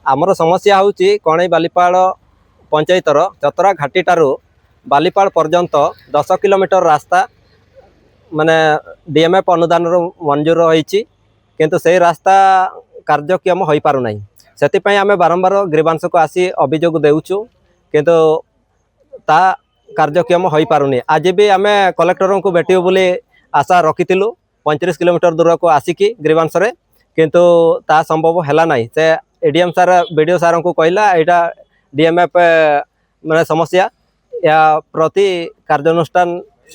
आमर समस्या हूँ कणई बालीपाल पंचायतर चतरा घाटीटारू बालीपाल पर्यंत 10 किलोमीटर रास्ता माने डीएमएफ अनुदान मंजूर होती किंतु से रास्ता कार्यक्षम हो पारना से आम बारंबार ग्रीवांश को आसी अभियोग देउछु किंतु ता कार्यक्षम हो पारुनी। आज भी आम कलेक्टर को भेटू बोली आशा रखी 35 किलोमीटर दूर को आसिकी ग्रीवांश रे किंतु ता संभव है ना। से एडीएम सार बीडीओ सार को कहला यहाँ डीएमएफ माने समस्या या प्रति कार्यानुष्ठान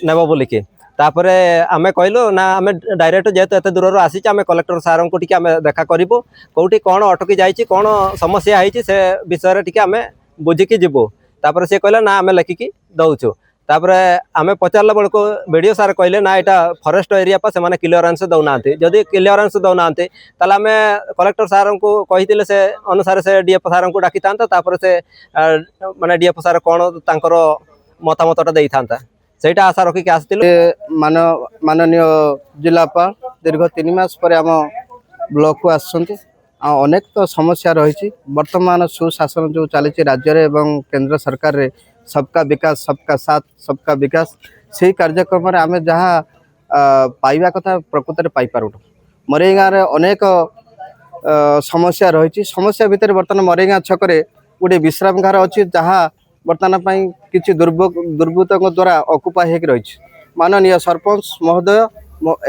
नेब बोलिकी तापरे आमे कहलु ना आमे डायरेक्ट जेहेतु एत दूर आसी आमे कलेक्टर सार को टिके आमे देखा करिवु कोठी कौन अटकी जाइछि कौन समस्या होइछि से विषय टिके आमे बुझिकी जीवु। तापरे से कहला ना आमे लिखिकी दउछु। तापरे आमे पचारला बेलको वीडियो सार कहले ना एटा फॉरेस्ट एरिया पर से माने क्लियरेंस दउनांती जदि क्लियरेंस दउनांती ताला आमे कलेक्टर सार को कहितिले से अनुसार से डीएफ सार को डाकी तांता तापरे से माने डीएफ सार कोन तांकर मतामतटा देई थांता सेटा आशा रखिक आसथिलु। माननीय जिलापाल दीर्घ 3 मास पर आम ब्लॉक को आसछन्ति अनेक तो समस्या रही वर्तमान सुशासन जो चली राज्य रे एवं केंद्र सरकार रे सबका विकास सबका साथ सबका विकास से कार्यक्रम आम जहाँ पाइबा कथा प्रकृत में पाइपारूँ। मरेगाँ रे अनेक समस्या रही समस्या भितर बर्तमान मरेगाँ छकरे गोटे विश्राम घर अच्छी जहाँ बर्तमान किसी दुर्बृत्त द्वारा अकुपाई हो रही। माननीय सरपंच महोदय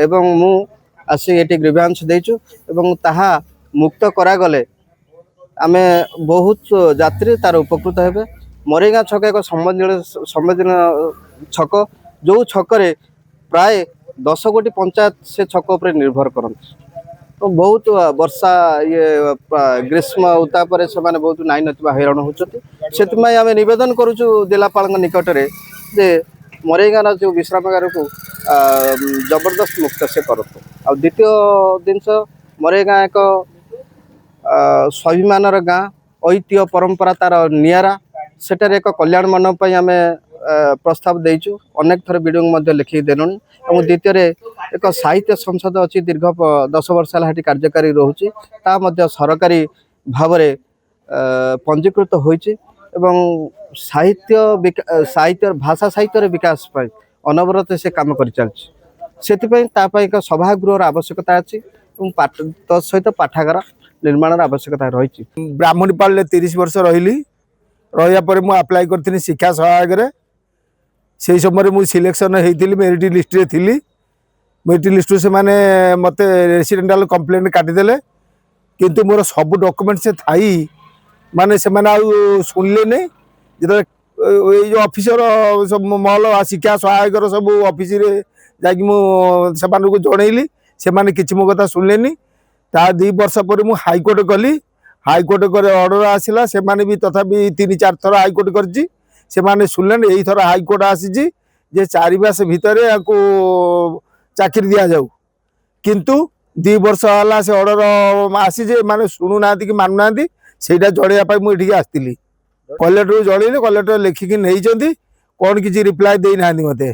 एवं मु आसी ये ग्रीवांश देचु एवं ताहा मुक्त करागले आमे बहुत यात्री तार उपकृत हेबे। मरेगाँ छक एक संवेदन छक जो छकरे प्राय 10 कोटी पंचायत से छक उपर निर्भर करते तो बहुत वर्षा ये ग्रीष्म उतापर से बहुत नाई ना हैरान होती से आम नवेदन करुचु जिलापाल निकट में जे मरेगाँ जो विश्रामगार को जबरदस्त मुक्त से करतु। आ द्वितीय जिनस मरेगाँ एक स्वाभिमान गाँ ऐतिह्य परंपरा तार निरा सेटार एक कल्याण मंडप आम प्रस्ताव देचु अनेक थर वीडियो लिखिक देलुँ। और द्वितीय एक साहित्य संसद अच्छी दीर्घ 10 वर्ष है कार्यकारी रोचे ता सरकारी भाव पंजीकृत होइछि एवं साहित्य भाषा साहित्य विकास पर अनवरत से काम कर चलछि से एक सभागृह आवश्यकता अच्छी सहित पाठागार निर्माण आवश्यकता रही। ब्राह्मणीपाल 30 वर्ष रही रहा पर मुझे अप्लाई करी शिक्षा सहायक से समय मुझे सिलेक्शन होती मेरिट लिस्ट रे थी मेरिट लिस्ट से माने मते रेसिडेंटाल कंप्लेंट काटिदेले किंतु मोर सब डॉक्यूमेंट से थाई माने से माने आ सुनले नहीं जो जो ऑफिसर सब महल शिक्षा सहायक सब ऑफिस रे जाकि मु जनइली से माने किछि मो कथा सुनलेनी ता 2 वर्ष पर मु हाईकोर्ट गली हाईकोर्ट करे ऑर्डर आसिला से माने भी तथापि 3-4 थर हाईकोर्ट करछि से माने सुनलेनी एई थर हाईकोर्ट आसीछि जे 4 मास भितरे आको चाकरी दिया जाऊ किंतु 2 वर्ष होला से ऑर्डर आसी जे माने सुनु नांती कि मानु नांती सेटा जणिया पाई मु एठी आस्तिली कलेक्टर जणइले कलेक्टर लिखिक नहीं कोन किछि रिप्लाई देई नांती मते